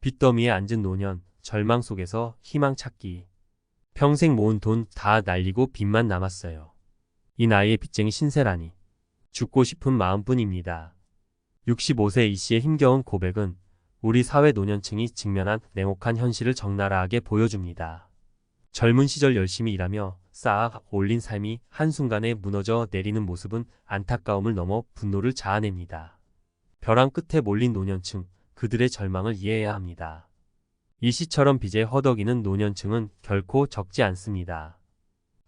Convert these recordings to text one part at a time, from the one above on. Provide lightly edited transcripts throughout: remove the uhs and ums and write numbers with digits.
빚더미에 앉은 노년, 절망 속에서 희망 찾기. 평생 모은 돈 다 날리고 빚만 남았어요. 이 나이에 빚쟁이 신세라니. 죽고 싶은 마음뿐입니다. 65세 이 씨의 힘겨운 고백은 우리 사회 노년층이 직면한 냉혹한 현실을 적나라하게 보여줍니다. 젊은 시절 열심히 일하며 쌓아 올린 삶이 한순간에 무너져 내리는 모습은 안타까움을 넘어 분노를 자아냅니다. 벼랑 끝에 몰린 노년층, 그들의 절망을 이해해야 합니다. 이 씨처럼 빚에 허덕이는 노년층은 결코 적지 않습니다.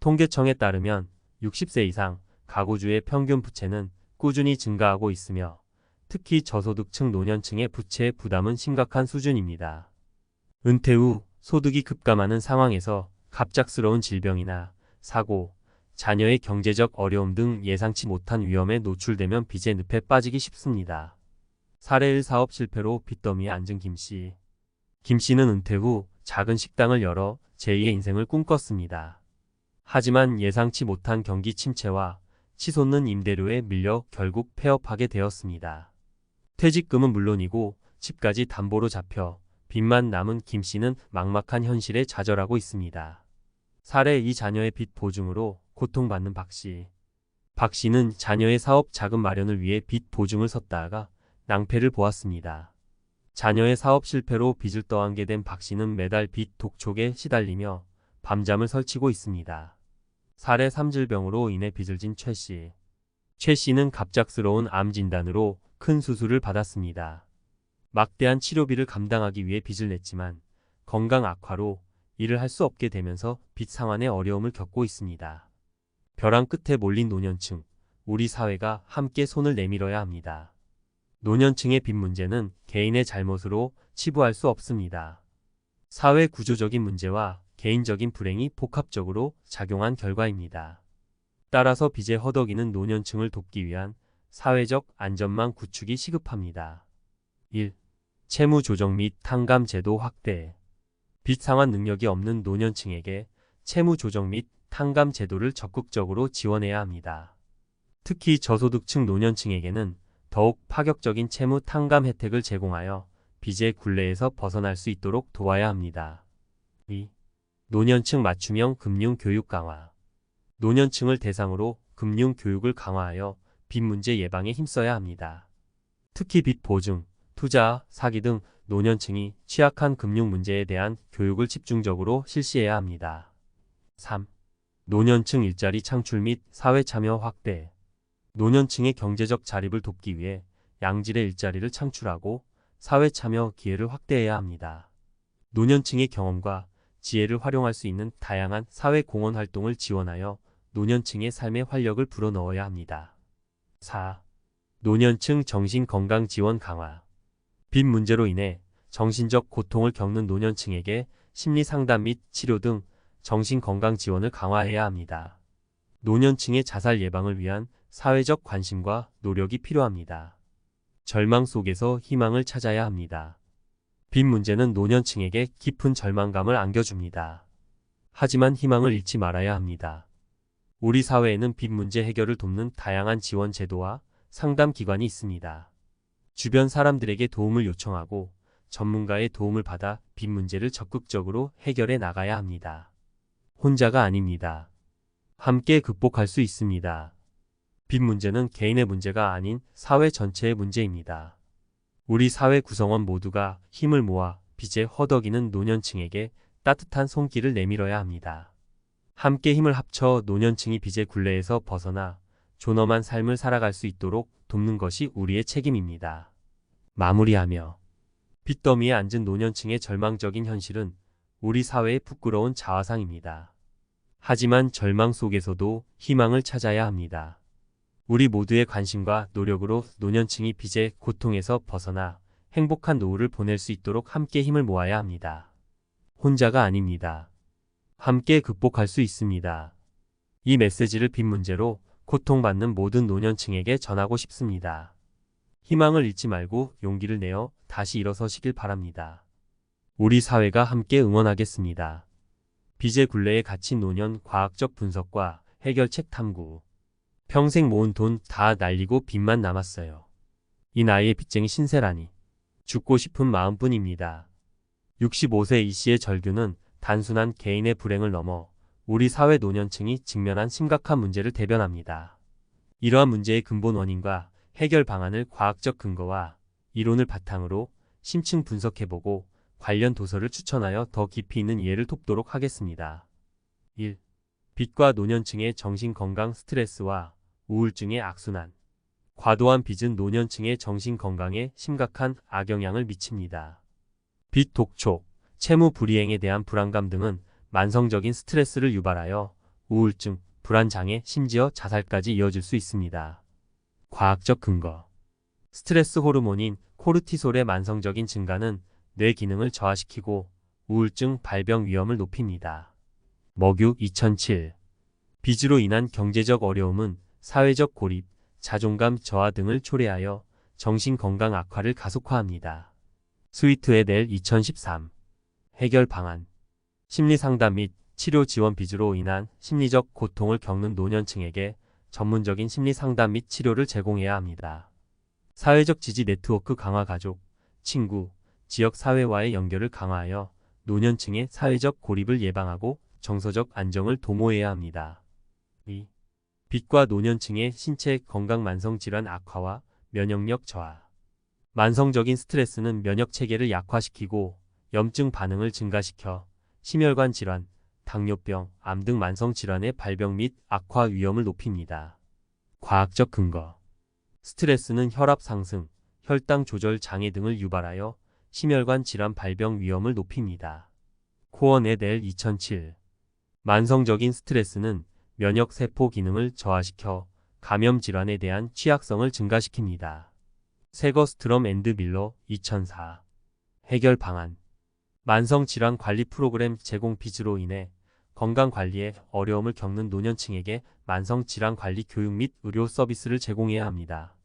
통계청에 따르면 60세 이상 가구주의 평균 부채는 꾸준히 증가하고 있으며 특히 저소득층 노년층의 부채 부담은 심각한 수준입니다. 은퇴 후 소득이 급감하는 상황에서 갑작스러운 질병이나 사고, 자녀의 경제적 어려움 등 예상치 못한 위험에 노출되면 빚의 늪에 빠지기 쉽습니다. 사례 1 사업 실패로 빚더미에 앉은 김 씨. 김 씨는 은퇴 후 작은 식당을 열어 제2의 인생을 꿈꿨습니다. 하지만 예상치 못한 경기 침체와 치솟는 임대료에 밀려 결국 폐업하게 되었습니다. 퇴직금은 물론이고 집까지 담보로 잡혀 빚만 남은 김 씨는 막막한 현실에 좌절하고 있습니다. 사례 2 자녀의 빚 보증으로 고통받는 박 씨. 박 씨는 자녀의 사업 자금 마련을 위해 빚 보증을 섰다가 낭패를 보았습니다. 자녀의 사업 실패로 빚을 떠안게 된 박 씨는 매달 빚 독촉에 시달리며 밤잠을 설치고 있습니다. 사례 3 질병으로 인해 빚을 진 최 씨. 최 씨는 갑작스러운 암 진단으로 큰 수술을 받았습니다. 막대한 치료비를 감당하기 위해 빚을 냈지만 건강 악화로 일을 할 수 없게 되면서 빚 상환의 어려움을 겪고 있습니다. 벼랑 끝에 몰린 노년층, 우리 사회가 함께 손을 내밀어야 합니다. 노년층의 빚 문제는 개인의 잘못으로 치부할 수 없습니다. 사회 구조적인 문제와 개인적인 불행이 복합적으로 작용한 결과입니다. 따라서 빚에 허덕이는 노년층을 돕기 위한 사회적 안전망 구축이 시급합니다. 1. 채무 조정 및 탕감 제도 확대. 빚 상환 능력이 없는 노년층에게 채무 조정 및 탕감 제도를 적극적으로 지원해야 합니다. 특히 저소득층 노년층에게는 더욱 파격적인 채무 탕감 혜택을 제공하여 빚의 굴레에서 벗어날 수 있도록 도와야 합니다. 2. 노년층 맞춤형 금융 교육 강화. 노년층을 대상으로 금융 교육을 강화하여 빚 문제 예방에 힘써야 합니다. 특히 빚 보증, 투자, 사기 등 노년층이 취약한 금융 문제에 대한 교육을 집중적으로 실시해야 합니다. 3. 노년층 일자리 창출 및 사회 참여 확대. 노년층의 경제적 자립을 돕기 위해 양질의 일자리를 창출하고 사회 참여 기회를 확대해야 합니다. 노년층의 경험과 지혜를 활용할 수 있는 다양한 사회 공헌 활동을 지원하여 노년층의 삶에 활력을 불어넣어야 합니다. 4. 노년층 정신건강 지원 강화. 빚 문제로 인해 정신적 고통을 겪는 노년층에게 심리상담 및 치료 등 정신건강 지원을 강화해야 합니다. 노년층의 자살 예방을 위한 사회적 관심과 노력이 필요합니다. 절망 속에서 희망을 찾아야 합니다. 빚 문제는 노년층에게 깊은 절망감을 안겨줍니다. 하지만 희망을 잃지 말아야 합니다. 우리 사회에는 빚 문제 해결을 돕는 다양한 지원 제도와 상담 기관이 있습니다. 주변 사람들에게 도움을 요청하고 전문가의 도움을 받아 빚 문제를 적극적으로 해결해 나가야 합니다. 혼자가 아닙니다. 함께 극복할 수 있습니다. 빚 문제는 개인의 문제가 아닌 사회 전체의 문제입니다. 우리 사회 구성원 모두가 힘을 모아 빚에 허덕이는 노년층에게 따뜻한 손길을 내밀어야 합니다. 함께 힘을 합쳐 노년층이 빚의 굴레에서 벗어나 존엄한 삶을 살아갈 수 있도록 돕는 것이 우리의 책임입니다. 마무리하며 빚더미에 앉은 노년층의 절망적인 현실은 우리 사회의 부끄러운 자화상입니다. 하지만 절망 속에서도 희망을 찾아야 합니다. 우리 모두의 관심과 노력으로 노년층이 빚의 고통에서 벗어나 행복한 노후를 보낼 수 있도록 함께 힘을 모아야 합니다. 혼자가 아닙니다. 함께 극복할 수 있습니다. 이 메시지를 빚 문제로 고통받는 모든 노년층에게 전하고 싶습니다. 희망을 잃지 말고 용기를 내어 다시 일어서시길 바랍니다. 우리 사회가 함께 응원하겠습니다. 빚의 굴레에 갇힌 노년 과학적 분석과 해결책 탐구. 평생 모은 돈 다 날리고 빚만 남았어요. 이 나이에 빚쟁이 신세라니. 죽고 싶은 마음뿐입니다. 65세 이 씨의 절규는 단순한 개인의 불행을 넘어 우리 사회 노년층이 직면한 심각한 문제를 대변합니다. 이러한 문제의 근본 원인과 해결 방안을 과학적 근거와 이론을 바탕으로 심층 분석해보고 관련 도서를 추천하여 더 깊이 있는 이해를 돕도록 하겠습니다. 1. 빚과 노년층의 정신건강 스트레스와 우울증의 악순환. 과도한 빚은 노년층의 정신건강에 심각한 악영향을 미칩니다. 빚 독촉, 채무 불이행에 대한 불안감 등은 만성적인 스트레스를 유발하여 우울증, 불안장애, 심지어 자살까지 이어질 수 있습니다. 과학적 근거. 스트레스 호르몬인 코르티솔의 만성적인 증가는 뇌 기능을 저하시키고 우울증 발병 위험을 높입니다. 먹유 2007. 빚으로 인한 경제적 어려움은 사회적 고립, 자존감 저하 등을 초래하여 정신건강 악화를 가속화합니다. 스위트 앳 2013. 해결 방안. 심리상담 및 치료 지원 빚으로 인한 심리적 고통을 겪는 노년층에게 전문적인 심리상담 및 치료를 제공해야 합니다. 사회적 지지 네트워크 강화 가족, 친구, 지역 사회와의 연결을 강화하여 노년층의 사회적 고립을 예방하고 정서적 안정을 도모해야 합니다. 2. 빚과 노년층의 신체 건강 만성질환 악화와 면역력 저하. 만성적인 스트레스는 면역 체계를 약화시키고 염증 반응을 증가시켜 심혈관 질환, 당뇨병, 암 등 만성 질환의 발병 및 악화 위험을 높입니다. 과학적 근거. 스트레스는 혈압 상승, 혈당 조절 장애 등을 유발하여 심혈관 질환 발병 위험을 높입니다. 코언 앳 2007. 만성적인 스트레스는 면역 세포 기능을 저하시켜 감염 질환에 대한 취약성을 증가시킵니다. 세거스트럼 앤드 밀러 2004. 해결 방안. 만성 질환 관리 프로그램 제공 빚으로 인해 건강관리에 어려움을 겪는 노년층에게 만성 질환 관리 교육 및 의료 서비스를 제공해야 합니다.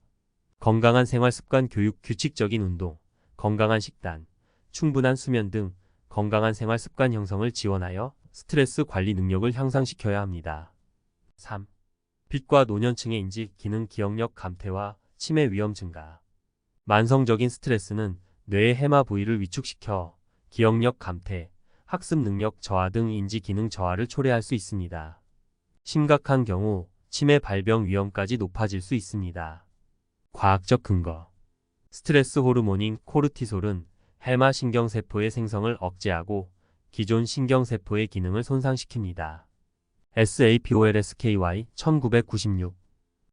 건강한 생활습관 교육, 규칙적인 운동, 건강한 식단, 충분한 수면 등 건강한 생활습관 형성을 지원하여 스트레스 관리 능력을 향상시켜야 합니다. 3. 빚과 노년층의 인지, 기능, 기억력 감퇴와 치매 위험 증가. 만성적인 스트레스는 뇌의 해마 부위를 위축시켜 기억력 감퇴, 학습 능력 저하 등 인지 기능 저하를 초래할 수 있습니다. 심각한 경우 치매 발병 위험까지 높아질 수 있습니다. 과학적 근거. 스트레스 호르몬인 코르티솔은 해마 신경세포의 생성을 억제하고 기존 신경세포의 기능을 손상시킵니다. SAPOLSKY 1996.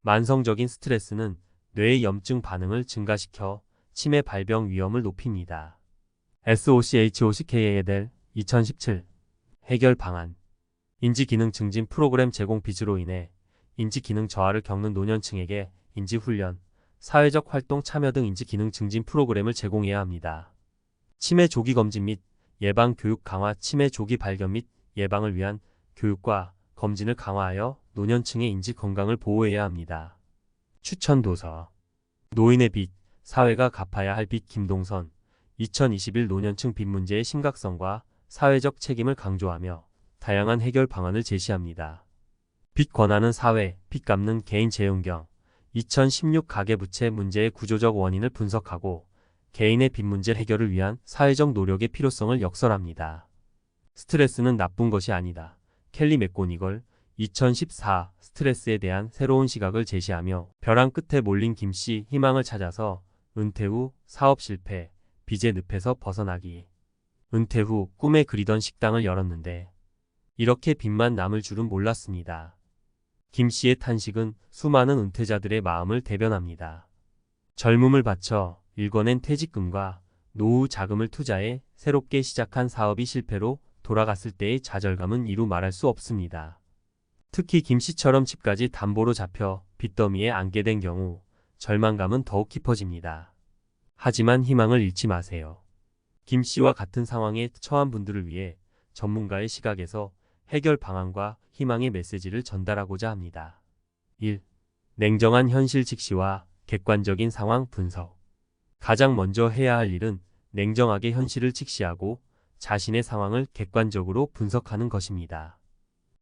만성적인 스트레스는 뇌의 염증 반응을 증가시켜 치매 발병 위험을 높입니다. SOCHOCKA 2017. 해결 방안. 인지기능 증진 프로그램 제공 빚으로 인해 인지기능 저하를 겪는 노년층에게 인지훈련, 사회적 활동 참여 등 인지기능 증진 프로그램을 제공해야 합니다. 치매 조기 검진 및 예방 교육 강화. 치매 조기 발견 및 예방을 위한 교육과 검진을 강화하여 노년층의 인지 건강을 보호해야 합니다. 추천 도서. 노인의 빚, 사회가 갚아야 할 빚. 김동선. 2021 노년층 빚 문제의 심각성과 사회적 책임을 강조하며 다양한 해결 방안을 제시합니다. 빚 권하는 사회, 빚 갚는 개인 재운경. 2016 가계부채 문제의 구조적 원인을 분석하고 개인의 빚 문제 해결을 위한 사회적 노력의 필요성을 역설합니다. 스트레스는 나쁜 것이 아니다. 켈리 맥고니걸. 2014 스트레스에 대한 새로운 시각을 제시하며 벼랑 끝에 몰린 김씨 희망을 찾아서 은퇴 후 사업 실패, 빚의 늪에서 벗어나기. 은퇴 후 꿈에 그리던 식당을 열었는데 이렇게 빚만 남을 줄은 몰랐습니다. 김씨의 탄식은 수많은 은퇴자들의 마음을 대변합니다. 젊음을 바쳐 일궈낸 퇴직금과 노후 자금을 투자해 새롭게 시작한 사업이 실패로 돌아갔을 때의 좌절감은 이루 말할 수 없습니다. 특히 김씨처럼 집까지 담보로 잡혀 빚더미에 안게 된 경우 절망감은 더욱 깊어집니다. 하지만 희망을 잃지 마세요. 김씨와 같은 상황에 처한 분들을 위해 전문가의 시각에서 해결 방안과 희망의 메시지를 전달하고자 합니다. 1. 냉정한 현실 직시와 객관적인 상황 분석. 가장 먼저 해야 할 일은 냉정하게 현실을 직시하고 자신의 상황을 객관적으로 분석하는 것입니다.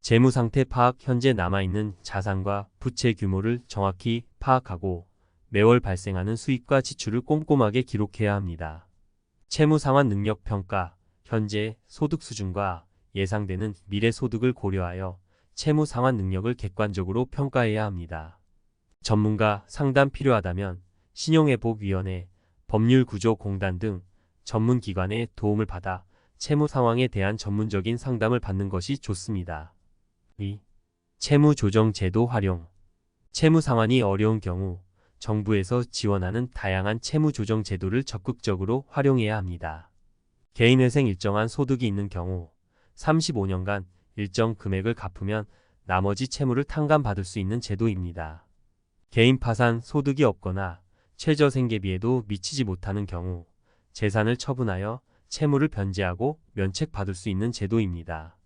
재무 상태 파악. 현재 남아있는 자산과 부채 규모를 정확히 파악하고 매월 발생하는 수입과 지출을 꼼꼼하게 기록해야 합니다. 채무 상환 능력 평가. 현재 소득 수준과 예상되는 미래 소득을 고려하여 채무 상환 능력을 객관적으로 평가해야 합니다. 전문가 상담 필요하다면 신용회복위원회, 법률구조공단 등 전문 기관의 도움을 받아 채무 상황에 대한 전문적인 상담을 받는 것이 좋습니다. 2. 채무조정제도 활용. 채무 상환이 어려운 경우 정부에서 지원하는 다양한 채무조정 제도를 적극적으로 활용해야 합니다. 개인회생 일정한 소득이 있는 경우 35년간 일정 금액을 갚으면 나머지 채무를 탕감받을 수 있는 제도입니다. 개인 파산 소득이 없거나 최저생계비에도 미치지 못하는 경우 재산을 처분하여 채무를 변제하고 면책받을 수 있는 제도입니다.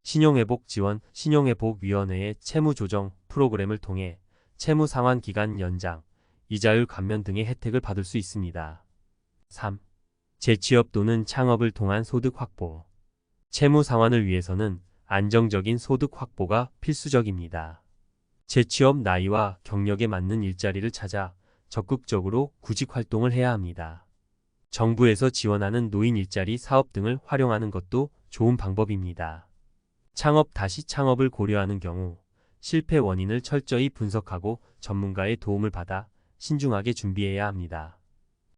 신용회복 지원, 신용회복위원회의 채무조정 프로그램을 통해 채무 상환 기간 연장, 이자율 감면 등의 혜택을 받을 수 있습니다. 3. 재취업 또는 창업을 통한 소득 확보. 채무 상환을 위해서는 안정적인 소득 확보가 필수적입니다. 재취업 나이와 경력에 맞는 일자리를 찾아 적극적으로 구직 활동을 해야 합니다. 정부에서 지원하는 노인 일자리 사업 등을 활용하는 것도 좋은 방법입니다. 창업 다시 창업을 고려하는 경우 실패 원인을 철저히 분석하고 전문가의 도움을 받아 신중하게 준비해야 합니다.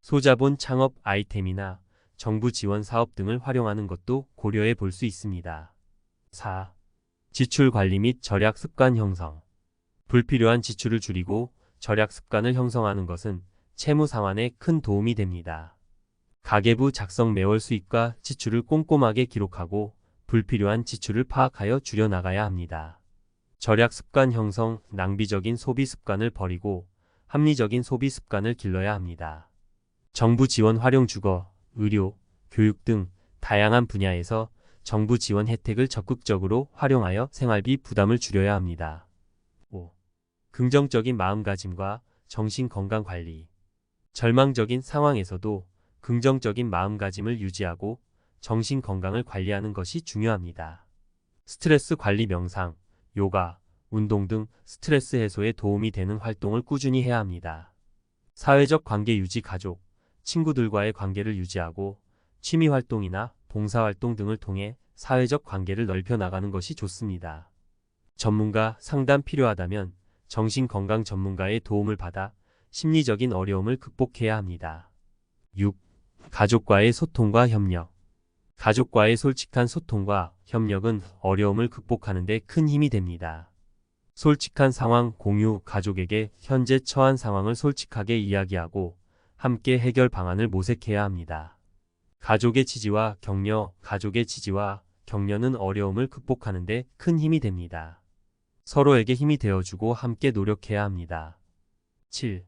소자본 창업 아이템이나 정부 지원 사업 등을 활용하는 것도 고려해 볼 수 있습니다. 4. 지출 관리 및 절약 습관 형성. 불필요한 지출을 줄이고 절약 습관을 형성하는 것은 채무 상환에 큰 도움이 됩니다. 가계부 작성 매월 수입과 지출을 꼼꼼하게 기록하고 불필요한 지출을 파악하여 줄여나가야 합니다. 절약 습관 형성, 낭비적인 소비 습관을 버리고 합리적인 소비 습관을 길러야 합니다. 정부 지원 활용 주거, 의료, 교육 등 다양한 분야에서 정부 지원 혜택을 적극적으로 활용하여 생활비 부담을 줄여야 합니다. 5. 긍정적인 마음가짐과 정신건강관리. 절망적인 상황에서도 긍정적인 마음가짐을 유지하고 정신건강을 관리하는 것이 중요합니다. 스트레스 관리 명상, 요가, 운동 등 스트레스 해소에 도움이 되는 활동을 꾸준히 해야 합니다. 사회적 관계 유지 가족, 친구들과의 관계를 유지하고 취미활동이나 봉사활동 등을 통해 사회적 관계를 넓혀 나가는 것이 좋습니다. 전문가 상담 필요하다면 정신건강 전문가의 도움을 받아 심리적인 어려움을 극복해야 합니다. 6. 가족과의 소통과 협력. 가족과의 솔직한 소통과 협력은 어려움을 극복하는 데 큰 힘이 됩니다. 솔직한 상황 공유, 가족에게 현재 처한 상황을 솔직하게 이야기하고 함께 해결 방안을 모색해야 합니다. 가족의 지지와 격려, 가족의 지지와 격려는 어려움을 극복하는 데 큰 힘이 됩니다. 서로에게 힘이 되어주고 함께 노력해야 합니다. 7.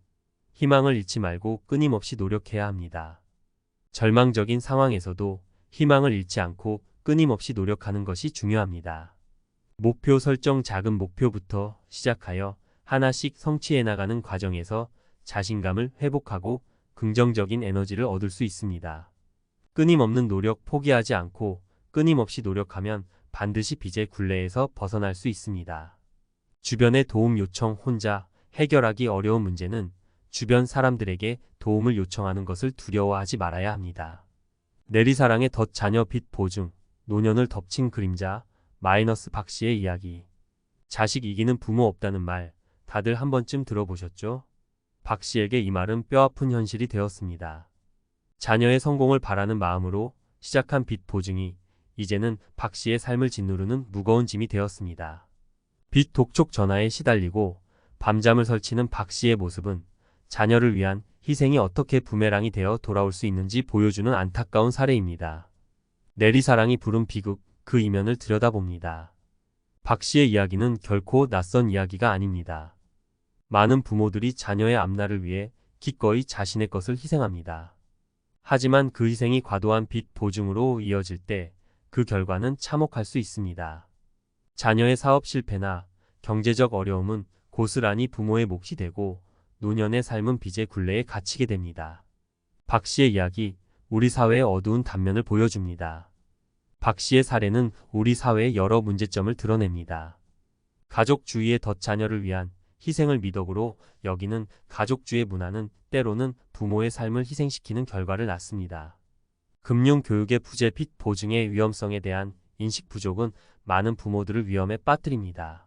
희망을 잃지 말고 끊임없이 노력해야 합니다. 절망적인 상황에서도 희망을 잃지 않고 끊임없이 노력하는 것이 중요합니다. 목표 설정, 작은 목표부터 시작하여 하나씩 성취해 나가는 과정에서 자신감을 회복하고 긍정적인 에너지를 얻을 수 있습니다. 끊임없는 노력, 포기하지 않고 끊임없이 노력하면 반드시 빚의 굴레에서 벗어날 수 있습니다. 주변의 도움 요청. 혼자 해결하기 어려운 문제는 주변 사람들에게 도움을 요청하는 것을 두려워하지 말아야 합니다. 내리사랑의 덫, 자녀 빚 보증, 노년을 덮친 그림자, 마이너스 박씨의 이야기. 자식 이기는 부모 없다는 말 다들 한 번쯤 들어보셨죠? 박씨에게 이 말은 뼈아픈 현실이 되었습니다. 자녀의 성공을 바라는 마음으로 시작한 빚 보증이 이제는 박씨의 삶을 짓누르는 무거운 짐이 되었습니다. 빚 독촉 전화에 시달리고 밤잠을 설치는 박씨의 모습은 자녀를 위한 희생이 어떻게 부메랑이 되어 돌아올 수 있는지 보여주는 안타까운 사례입니다. 내리사랑이 부른 비극, 그 이면을 들여다봅니다. 박씨의 이야기는 결코 낯선 이야기가 아닙니다. 많은 부모들이 자녀의 앞날을 위해 기꺼이 자신의 것을 희생합니다. 하지만 그 희생이 과도한 빚 보증으로 이어질 때 그 결과는 참혹할 수 있습니다. 자녀의 사업 실패나 경제적 어려움은 고스란히 부모의 몫이 되고 노년의 삶은 빚의 굴레에 갇히게 됩니다. 박씨의 이야기, 우리 사회의 어두운 단면을 보여줍니다. 박씨의 사례는 우리 사회의 여러 문제점을 드러냅니다. 가족주의의 덫, 자녀를 위한 희생을 미덕으로 여기는 가족주의 문화는 때로는 부모의 삶을 희생시키는 결과를 낳습니다. 금융교육의 부재 빚 보증의 위험성에 대한 인식 부족은 많은 부모들을 위험에 빠뜨립니다.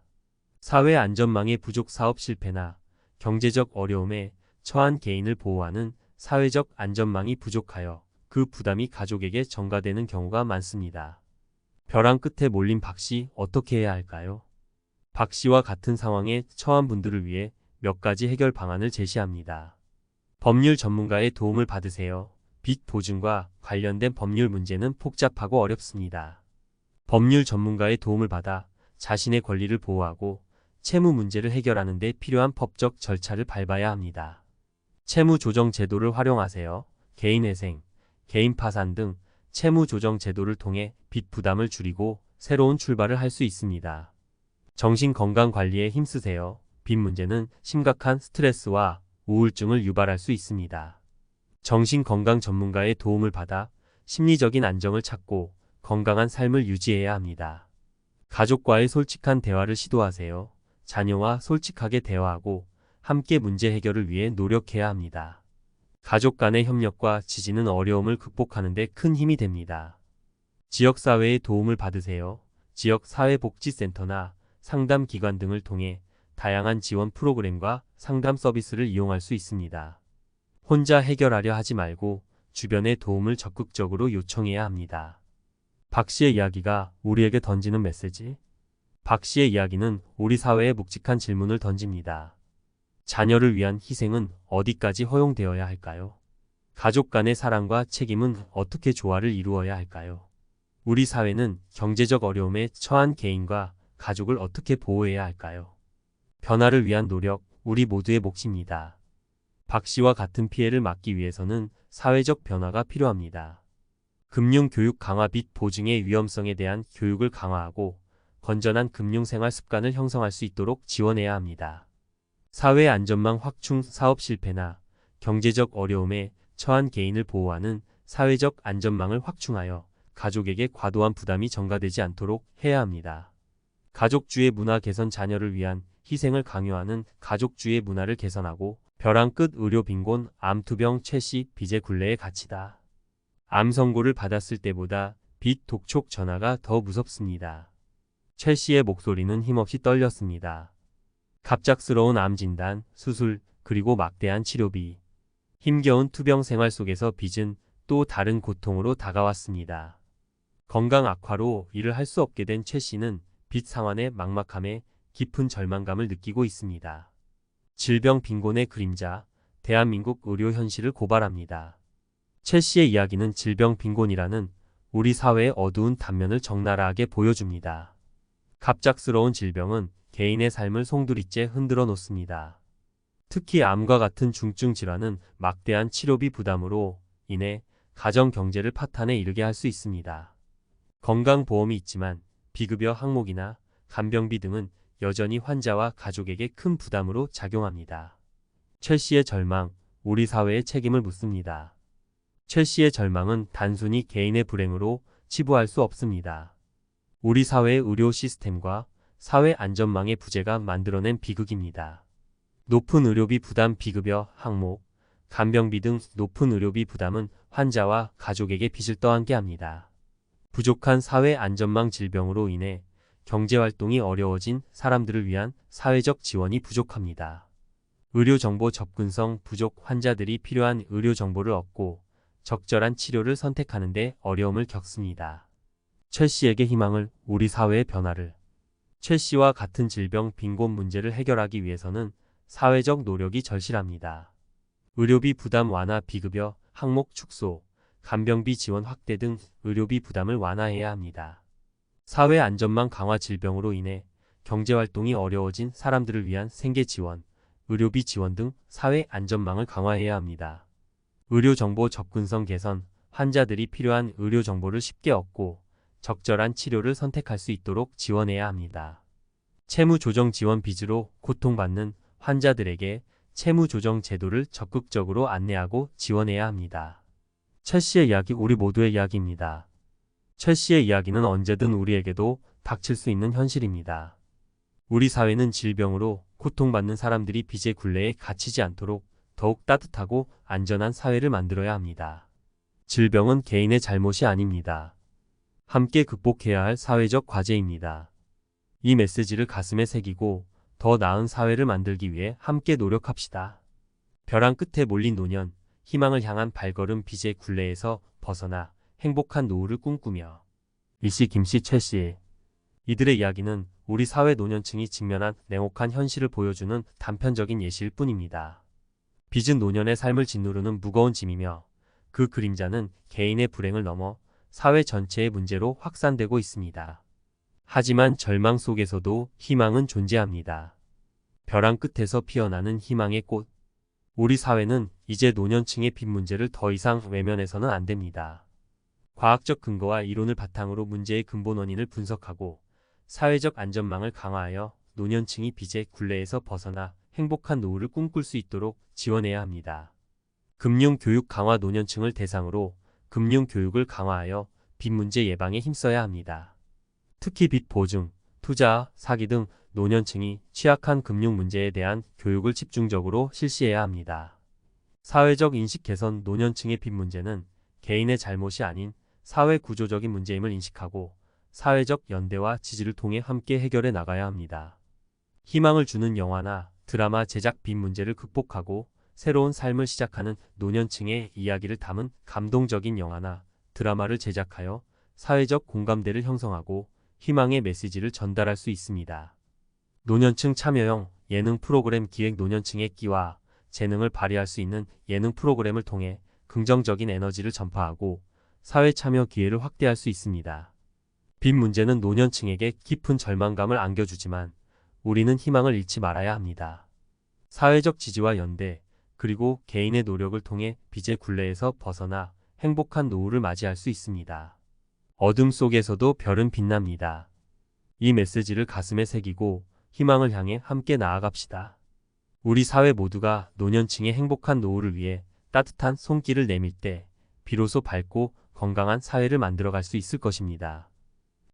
사회 안전망의 부족, 사업 실패나 경제적 어려움에 처한 개인을 보호하는 사회적 안전망이 부족하여 그 부담이 가족에게 전가되는 경우가 많습니다. 벼랑 끝에 몰린 박 씨, 어떻게 해야 할까요? 박 씨와 같은 상황에 처한 분들을 위해 몇 가지 해결 방안을 제시합니다. 법률 전문가의 도움을 받으세요. 빚 보증과 관련된 법률 문제는 복잡하고 어렵습니다. 법률 전문가의 도움을 받아 자신의 권리를 보호하고 채무 문제를 해결하는 데 필요한 법적 절차를 밟아야 합니다. 채무 조정 제도를 활용하세요. 개인회생, 개인 파산 등 채무 조정 제도를 통해 빚 부담을 줄이고 새로운 출발을 할 수 있습니다. 정신건강 관리에 힘쓰세요. 빚 문제는 심각한 스트레스와 우울증을 유발할 수 있습니다. 정신건강 전문가의 도움을 받아 심리적인 안정을 찾고 건강한 삶을 유지해야 합니다. 가족과의 솔직한 대화를 시도하세요. 자녀와 솔직하게 대화하고 함께 문제 해결을 위해 노력해야 합니다. 가족 간의 협력과 지지는 어려움을 극복하는 데 큰 힘이 됩니다. 지역사회의 도움을 받으세요. 지역사회복지센터나 상담기관 등을 통해 다양한 지원 프로그램과 상담 서비스를 이용할 수 있습니다. 혼자 해결하려 하지 말고 주변의 도움을 적극적으로 요청해야 합니다. 박 씨의 이야기가 우리에게 던지는 메시지. 박 씨의 이야기는 우리 사회에 묵직한 질문을 던집니다. 자녀를 위한 희생은 어디까지 허용되어야 할까요? 가족 간의 사랑과 책임은 어떻게 조화를 이루어야 할까요? 우리 사회는 경제적 어려움에 처한 개인과 가족을 어떻게 보호해야 할까요? 변화를 위한 노력, 우리 모두의 몫입니다. 박 씨와 같은 피해를 막기 위해서는 사회적 변화가 필요합니다. 금융교육 강화, 빚 보증의 위험성에 대한 교육을 강화하고 건전한 금융생활 습관을 형성할 수 있도록 지원해야 합니다. 사회 안전망 확충, 사업 실패나 경제적 어려움에 처한 개인을 보호하는 사회적 안전망을 확충하여 가족에게 과도한 부담이 전가되지 않도록 해야 합니다. 가족주의 문화 개선, 자녀를 위한 희생을 강요하는 가족주의 문화를 개선하고 벼랑 끝 의료 빈곤, 암투병, 최씨, 빚의 굴레에 갇히다. 암 선고를 받았을 때보다 빚 독촉 전화가 더 무섭습니다. 최씨의 목소리는 힘없이 떨렸습니다. 갑작스러운 암 진단, 수술, 그리고 막대한 치료비. 힘겨운 투병 생활 속에서 빚은 또 다른 고통으로 다가왔습니다. 건강 악화로 일을 할 수 없게 된 최씨는 빚 상환의 막막함에 깊은 절망감을 느끼고 있습니다. 질병 빈곤의 그림자, 대한민국 의료 현실을 고발합니다. 최씨의 이야기는 질병 빈곤이라는 우리 사회의 어두운 단면을 적나라하게 보여줍니다. 갑작스러운 질병은 개인의 삶을 송두리째 흔들어 놓습니다. 특히 암과 같은 중증 질환은 막대한 치료비 부담으로 인해 가정 경제를 파탄에 이르게 할 수 있습니다. 건강보험이 있지만 비급여 항목이나 간병비 등은 여전히 환자와 가족에게 큰 부담으로 작용합니다. 최 씨의 절망, 우리 사회의 책임을 묻습니다. 최 씨의 절망은 단순히 개인의 불행으로 치부할 수 없습니다. 우리 사회의 의료 시스템과 사회 안전망의 부재가 만들어낸 비극입니다. 높은 의료비 부담, 비급여 항목, 간병비 등 높은 의료비 부담은 환자와 가족에게 빚을 떠안게 합니다. 부족한 사회 안전망, 질병으로 인해 경제활동이 어려워진 사람들을 위한 사회적 지원이 부족합니다. 의료정보 접근성 부족, 환자들이 필요한 의료정보를 얻고 적절한 치료를 선택하는 데 어려움을 겪습니다. 최 씨에게 희망을, 우리 사회의 변화를. 최 씨와 같은 질병 빈곤 문제를 해결하기 위해서는 사회적 노력이 절실합니다. 의료비 부담 완화, 비급여 항목 축소, 간병비 지원 확대 등 의료비 부담을 완화해야 합니다. 사회 안전망 강화, 질병으로 인해 경제활동이 어려워진 사람들을 위한 생계 지원, 의료비 지원 등 사회 안전망을 강화해야 합니다. 의료정보 접근성 개선, 환자들이 필요한 의료정보를 쉽게 얻고 적절한 치료를 선택할 수 있도록 지원해야 합니다. 채무조정 지원, 빚으로 고통받는 환자들에게 채무조정 제도를 적극적으로 안내하고 지원해야 합니다. 최 씨의 이야기, 우리 모두의 이야기입니다. 최 씨의 이야기는 언제든 우리에게도 닥칠 수 있는 현실입니다. 우리 사회는 질병으로 고통받는 사람들이 빚의 굴레에 갇히지 않도록 더욱 따뜻하고 안전한 사회를 만들어야 합니다. 질병은 개인의 잘못이 아닙니다. 함께 극복해야 할 사회적 과제입니다. 이 메시지를 가슴에 새기고 더 나은 사회를 만들기 위해 함께 노력합시다. 벼랑 끝에 몰린 노년, 희망을 향한 발걸음 빚의 굴레에서 벗어나 행복한 노후를 꿈꾸며. 일시 김씨 최씨. 이들의 이야기는 우리 사회 노년층이 직면한 냉혹한 현실을 보여주는 단편적인 예시일 뿐입니다. 빚은 노년의 삶을 짓누르는 무거운 짐이며 그 그림자는 개인의 불행을 넘어 사회 전체의 문제로 확산되고 있습니다. 하지만 절망 속에서도 희망은 존재합니다. 벼랑 끝에서 피어나는 희망의 꽃. 우리 사회는 이제 노년층의 빚 문제를 더 이상 외면해서는 안 됩니다. 과학적 근거와 이론을 바탕으로 문제의 근본 원인을 분석하고 사회적 안전망을 강화하여 노년층이 빚의 굴레에서 벗어나 행복한 노후를 꿈꿀 수 있도록 지원해야 합니다. 금융교육 강화. 노년층을 대상으로 금융교육을 강화하여 빚 문제 예방에 힘써야 합니다. 특히 빚 보증, 투자, 사기 등 노년층이 취약한 금융 문제에 대한 교육을 집중적으로 실시해야 합니다. 사회적 인식 개선. 노년층의 빚 문제는 개인의 잘못이 아닌 사회 구조적인 문제임을 인식하고 사회적 연대와 지지를 통해 함께 해결해 나가야 합니다. 희망을 주는 영화나 드라마 제작. 빚 문제를 극복하고 새로운 삶을 시작하는 노년층의 이야기를 담은 감동적인 영화나 드라마를 제작하여 사회적 공감대를 형성하고 희망의 메시지를 전달할 수 있습니다. 노년층 참여형 예능 프로그램 기획. 노년층의 끼와 재능을 발휘할 수 있는 예능 프로그램을 통해 긍정적인 에너지를 전파하고 사회 참여 기회를 확대할 수 있습니다. 빚 문제는 노년층에게 깊은 절망감을 안겨주지만 우리는 희망을 잃지 말아야 합니다. 사회적 지지와 연대, 그리고 개인의 노력을 통해 빚의 굴레에서 벗어나 행복한 노후를 맞이할 수 있습니다. 어둠 속에서도 별은 빛납니다. 이 메시지를 가슴에 새기고 희망을 향해 함께 나아갑시다. 우리 사회 모두가 노년층의 행복한 노후를 위해 따뜻한 손길을 내밀 때 비로소 밝고 건강한 사회를 만들어갈 수 있을 것입니다.